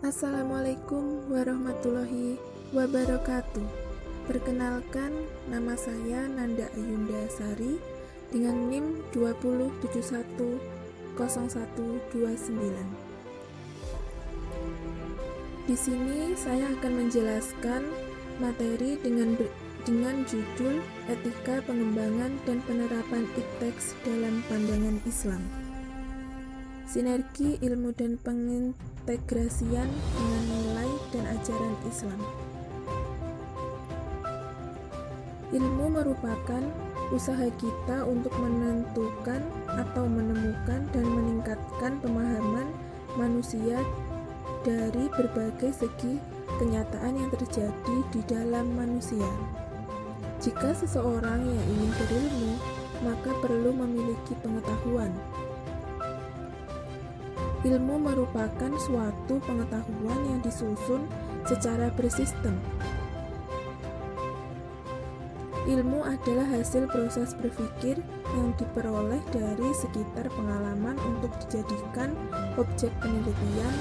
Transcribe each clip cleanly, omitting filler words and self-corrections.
Assalamualaikum warahmatullahi wabarakatuh. Perkenalkan, nama saya Nanda Ayunda Sari dengan NIM 20710129. Di sini saya akan menjelaskan materi dengan judul Etika Pengembangan dan Penerapan IPTEX dalam Pandangan Islam. Sinergi ilmu dan pengintegrasian dengan nilai dan ajaran Islam. Ilmu merupakan usaha kita untuk menentukan atau menemukan dan meningkatkan pemahaman manusia dari berbagai segi kenyataan yang terjadi di dalam manusia. Jika seseorang yang ingin berilmu, maka perlu memiliki pengetahuan. Ilmu merupakan suatu pengetahuan yang disusun secara bersistem. Ilmu adalah hasil proses berpikir yang diperoleh dari sekitar pengalaman untuk dijadikan objek penelitian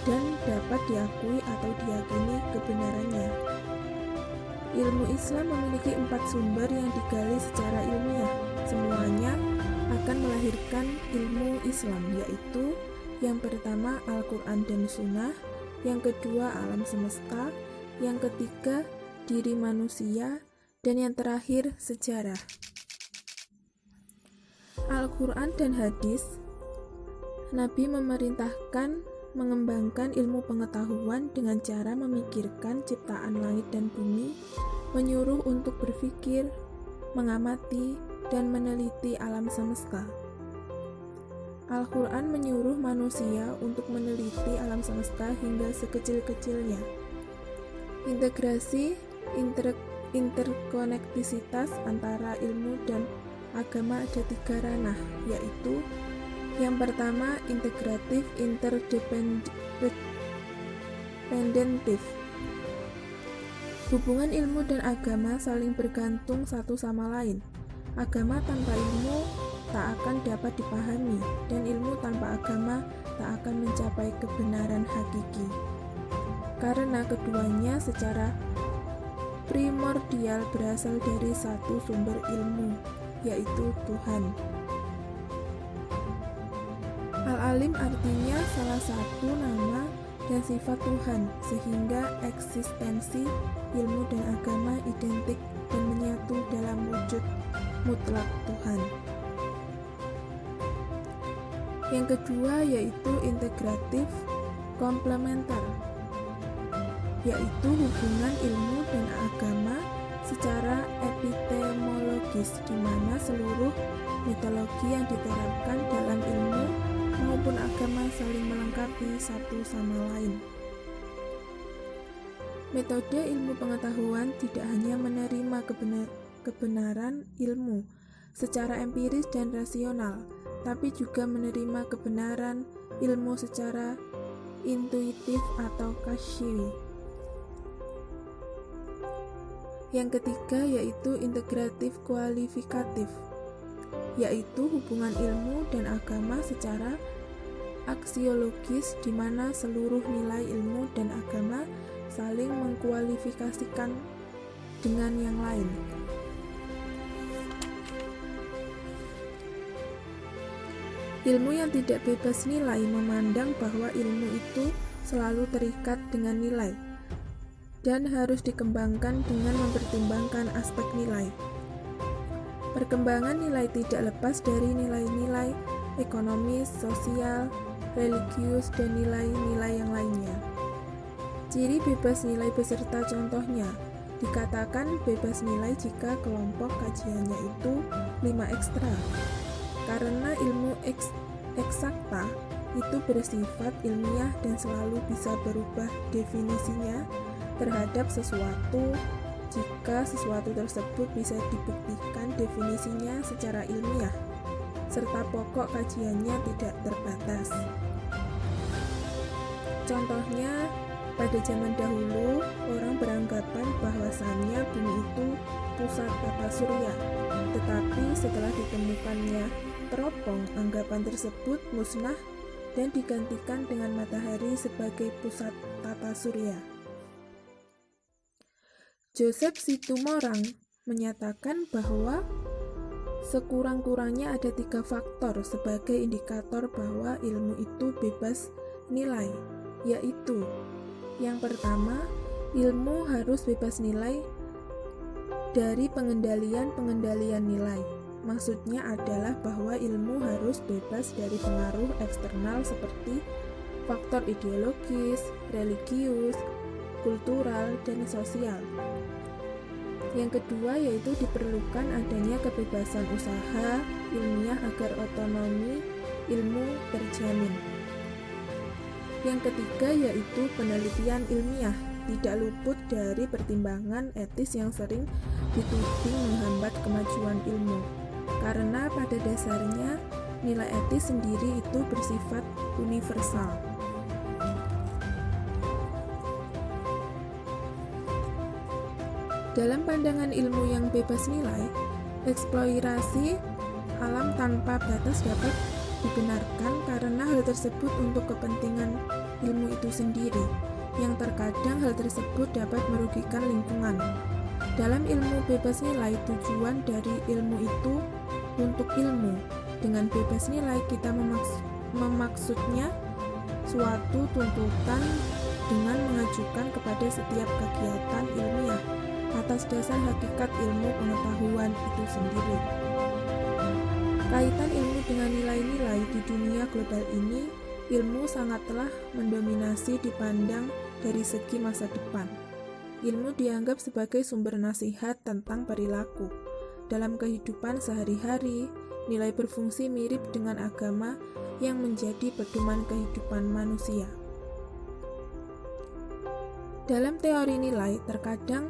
dan dapat diakui atau diyakini kebenarannya. Ilmu Islam memiliki 4 sumber yang digali secara ilmiah. Semuanya akan melahirkan ilmu Islam, yaitu yang pertama Al-Quran dan Sunnah, yang kedua alam semesta, yang ketiga diri manusia, dan yang terakhir sejarah. Al-Quran dan hadis. Nabi memerintahkan mengembangkan ilmu pengetahuan dengan cara memikirkan ciptaan langit dan bumi, menyuruh untuk berpikir, mengamati, dan meneliti alam semesta. Al-Quran menyuruh manusia untuk meneliti alam semesta hingga sekecil-kecilnya. Integrasi, interkonektisitas antara ilmu dan agama ada 3 ranah, yaitu yang pertama integratif, interdependentif. Hubungan ilmu dan agama saling bergantung satu sama lain. Agama tanpa ilmu tak akan dapat dipahami, dan ilmu tanpa agama tak akan mencapai kebenaran hakiki. Karena keduanya secara primordial berasal dari satu sumber ilmu, yaitu Tuhan. Al-Alim artinya salah satu nama dan sifat Tuhan, sehingga eksistensi ilmu dan agama identik dan menyatu dalam wujud mutlak Tuhan. Yang kedua yaitu integratif komplementer, yaitu hubungan ilmu dan agama secara epistemologis, di mana seluruh metodologi yang diterapkan dalam ilmu maupun agama saling melengkapi satu sama lain. Metode ilmu pengetahuan tidak hanya menerima kebenaran ilmu secara empiris dan rasional, tapi juga menerima kebenaran ilmu secara intuitif atau kasyfi. Yang ketiga yaitu integratif kualifikatif, yaitu hubungan ilmu dan agama secara aksiologis, di mana seluruh nilai ilmu dan agama saling mengkualifikasikan dengan yang lain. Ilmu yang tidak bebas nilai memandang bahwa ilmu itu selalu terikat dengan nilai dan harus dikembangkan dengan mempertimbangkan aspek nilai. Perkembangan nilai tidak lepas dari nilai-nilai ekonomis, sosial, religius, dan nilai-nilai yang lainnya. Ciri bebas nilai beserta contohnya. Dikatakan bebas nilai jika kelompok kajiannya itu 5 ekstra. Karena ilmu eksakta itu bersifat ilmiah dan selalu bisa berubah definisinya terhadap sesuatu jika sesuatu tersebut bisa dibuktikan definisinya secara ilmiah, serta pokok kajiannya tidak terbatas. Contohnya, pada zaman dahulu, orang beranggapan bahwasannya bumi itu pusat tata surya, tetapi setelah ditemukannya teropong, anggapan tersebut musnah dan digantikan dengan matahari sebagai pusat tata surya. Joseph Situmorang menyatakan bahwa sekurang-kurangnya ada 3 faktor sebagai indikator bahwa ilmu itu bebas nilai, yaitu yang pertama, ilmu harus bebas nilai dari pengendalian nilai. Maksudnya adalah bahwa ilmu harus bebas dari pengaruh eksternal seperti faktor ideologis, religius, kultural, dan sosial. Yang kedua yaitu diperlukan adanya kebebasan usaha ilmiah agar otonomi ilmu terjamin. Yang ketiga yaitu penelitian ilmiah tidak luput dari pertimbangan etis yang sering dituding menghambat kemajuan ilmu. Karena pada dasarnya nilai etis sendiri itu bersifat universal. Dalam pandangan ilmu yang bebas nilai, eksplorasi alam tanpa batas dapat dibenarkan karena hal tersebut untuk kepentingan ilmu itu sendiri, yang terkadang hal tersebut dapat merugikan lingkungan. Dalam ilmu bebas nilai, tujuan dari ilmu itu untuk ilmu. Dengan bebas nilai, kita memaksudnya suatu tuntutan dengan mengajukan kepada setiap kegiatan ilmiah atas dasar hakikat ilmu pengetahuan itu sendiri. Kaitan ilmu dengan nilai-nilai di dunia global ini, ilmu sangatlah mendominasi dipandang dari segi masa depan. Ilmu dianggap sebagai sumber nasihat tentang perilaku. Dalam kehidupan sehari-hari, nilai berfungsi mirip dengan agama yang menjadi pedoman kehidupan manusia. Dalam teori nilai, terkadang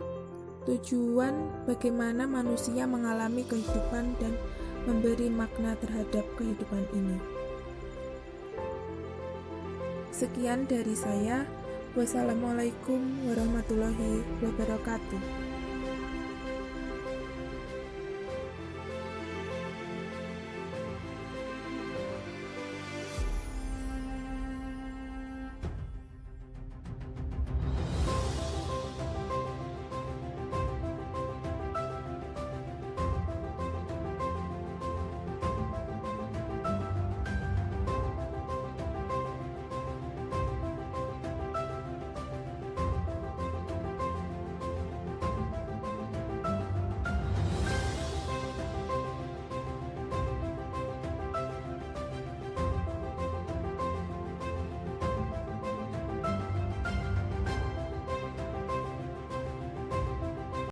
tujuan bagaimana manusia mengalami kehidupan dan memberi makna terhadap kehidupan ini. Sekian dari saya. Wassalamualaikum warahmatullahi wabarakatuh.